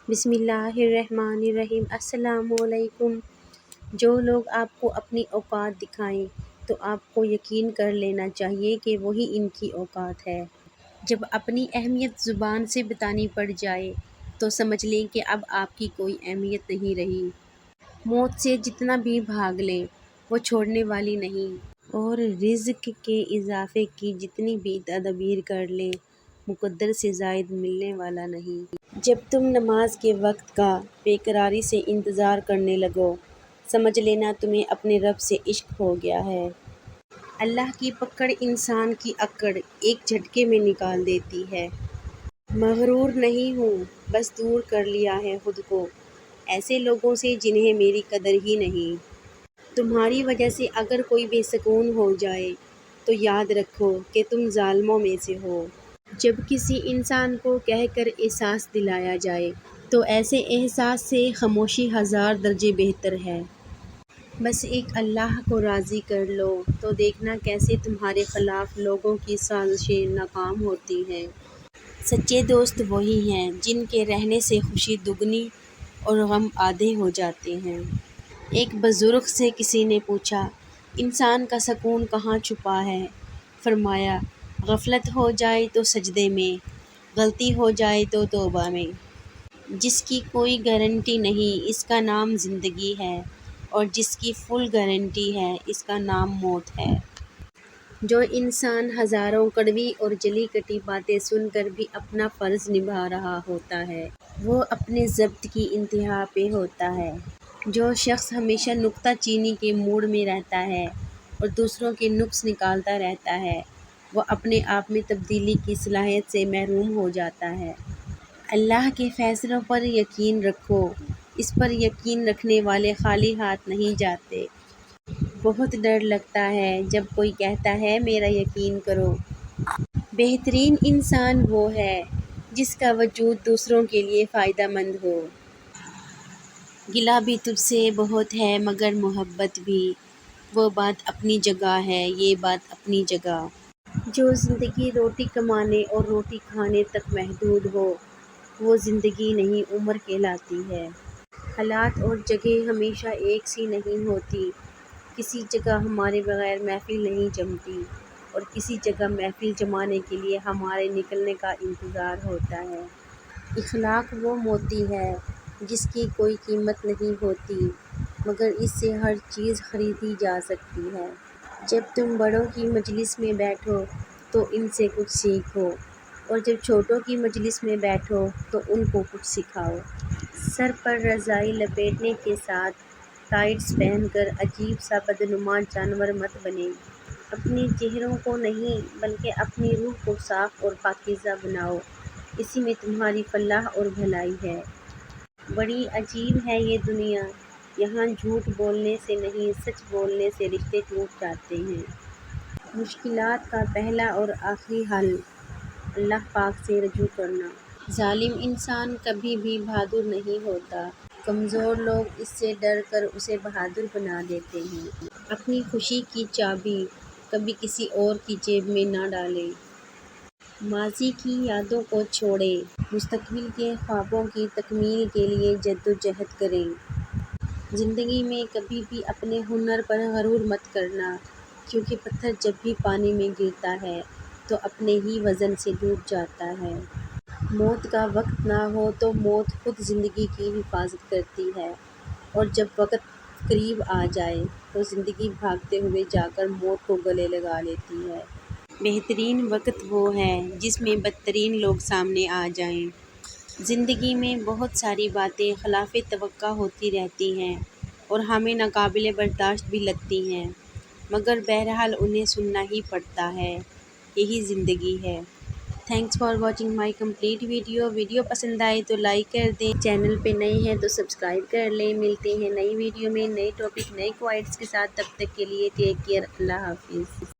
بسم اللہ الرحمن الرحیم۔ السلام علیکم۔ جو لوگ آپ کو اپنی اوقات دکھائیں تو آپ کو یقین کر لینا چاہیے کہ وہی ان کی اوقات ہے۔ جب اپنی اہمیت زبان سے بتانی پڑ جائے تو سمجھ لیں کہ اب آپ کی کوئی اہمیت نہیں رہی۔ موت سے جتنا بھی بھاگ لیں وہ چھوڑنے والی نہیں، اور رزق کے اضافے کی جتنی بھی تدبیر کر لیں مقدر سے زائد ملنے والا نہیں۔ جب تم نماز کے وقت کا بے قراری سے انتظار کرنے لگو سمجھ لینا تمہیں اپنے رب سے عشق ہو گیا ہے۔ اللہ کی پکڑ انسان کی اکڑ ایک جھٹکے میں نکال دیتی ہے۔ مغرور نہیں ہوں، بس دور کر لیا ہے خود کو ایسے لوگوں سے جنہیں میری قدر ہی نہیں۔ تمہاری وجہ سے اگر کوئی بے سکون ہو جائے تو یاد رکھو کہ تم ظالموں میں سے ہو۔ جب کسی انسان کو کہہ کر احساس دلایا جائے تو ایسے احساس سے خاموشی ہزار درجے بہتر ہے۔ بس ایک اللہ کو راضی کر لو تو دیکھنا کیسے تمہارے خلاف لوگوں کی سازشیں ناکام ہوتی ہیں۔ سچے دوست وہی ہیں جن کے رہنے سے خوشی دگنی اور غم آدھے ہو جاتے ہیں۔ ایک بزرگ سے کسی نے پوچھا، انسان کا سکون کہاں چھپا ہے؟ فرمایا، غفلت ہو جائے تو سجدے میں، غلطی ہو جائے تو توبہ میں۔ جس کی کوئی گارنٹی نہیں اس کا نام زندگی ہے، اور جس کی فل گارنٹی ہے اس کا نام موت ہے۔ جو انسان ہزاروں کڑوی اور جلی کٹی باتیں سن کر بھی اپنا فرض نبھا رہا ہوتا ہے وہ اپنے ضبط کی انتہا پہ ہوتا ہے۔ جو شخص ہمیشہ نکتہ چینی کے موڈ میں رہتا ہے اور دوسروں کے نقص نکالتا رہتا ہے وہ اپنے آپ میں تبدیلی کی صلاحیت سے محروم ہو جاتا ہے۔ اللہ کے فیصلوں پر یقین رکھو، اس پر یقین رکھنے والے خالی ہاتھ نہیں جاتے۔ بہت ڈر لگتا ہے جب کوئی کہتا ہے میرا یقین کرو۔ بہترین انسان وہ ہے جس کا وجود دوسروں کے لیے فائدہ مند ہو۔ گلہ بھی تجھ سے بہت ہے مگر محبت بھی، وہ بات اپنی جگہ ہے یہ بات اپنی جگہ۔ جو زندگی روٹی کمانے اور روٹی کھانے تک محدود ہو وہ زندگی نہیں عمر کہلاتی ہے۔ حالات اور جگہ ہمیشہ ایک سی نہیں ہوتی، کسی جگہ ہمارے بغیر محفل نہیں جمتی اور کسی جگہ محفل جمانے کے لیے ہمارے نکلنے کا انتظار ہوتا ہے۔ اخلاق وہ موتی ہے جس کی کوئی قیمت نہیں ہوتی مگر اس سے ہر چیز خریدی جا سکتی ہے۔ جب تم بڑوں کی مجلس میں بیٹھو تو ان سے کچھ سیکھو، اور جب چھوٹوں کی مجلس میں بیٹھو تو ان کو کچھ سکھاؤ۔ سر پر رضائی لپیٹنے کے ساتھ ٹائٹس پہن کر عجیب سا بدنما جانور مت بنیں۔ اپنے چہروں کو نہیں بلکہ اپنی روح کو صاف اور پاکیزہ بناؤ، اسی میں تمہاری فلاح اور بھلائی ہے۔ بڑی عجیب ہے یہ دنیا، یہاں جھوٹ بولنے سے نہیں سچ بولنے سے رشتے ٹوٹ جاتے ہیں۔ مشکلات کا پہلا اور آخری حل اللہ پاک سے رجوع کرنا۔ ظالم انسان کبھی بھی بہادر نہیں ہوتا، کمزور لوگ اس سے ڈر کر اسے بہادر بنا دیتے ہیں۔ اپنی خوشی کی چابی کبھی کسی اور کی جیب میں نہ ڈالیں۔ ماضی کی یادوں کو چھوڑیں، مستقبل کے خوابوں کی تکمیل کے لیے جدوجہد کریں۔ زندگی میں کبھی بھی اپنے ہنر پر غرور مت کرنا، کیونکہ پتھر جب بھی پانی میں گرتا ہے تو اپنے ہی وزن سے ڈوب جاتا ہے۔ موت کا وقت نہ ہو تو موت خود زندگی کی حفاظت کرتی ہے، اور جب وقت قریب آ جائے تو زندگی بھاگتے ہوئے جا کر موت کو گلے لگا لیتی ہے۔ بہترین وقت وہ ہے جس میں بدترین لوگ سامنے آ جائیں۔ زندگی میں بہت ساری باتیں خلاف توقع ہوتی رہتی ہیں اور ہمیں ناقابل برداشت بھی لگتی ہیں، مگر بہرحال انہیں سننا ہی پڑتا ہے، یہی زندگی ہے۔ Thanks for watching my complete video. Video پسند آئے تو لائک کر دیں، چینل پہ نئے ہیں تو سبسکرائب کر لیں۔ ملتے ہیں نئی ویڈیو میں نئے ٹاپک نئے کوائٹس کے ساتھ، تب تک کے لیے ٹیک کیئر، اللہ حافظ۔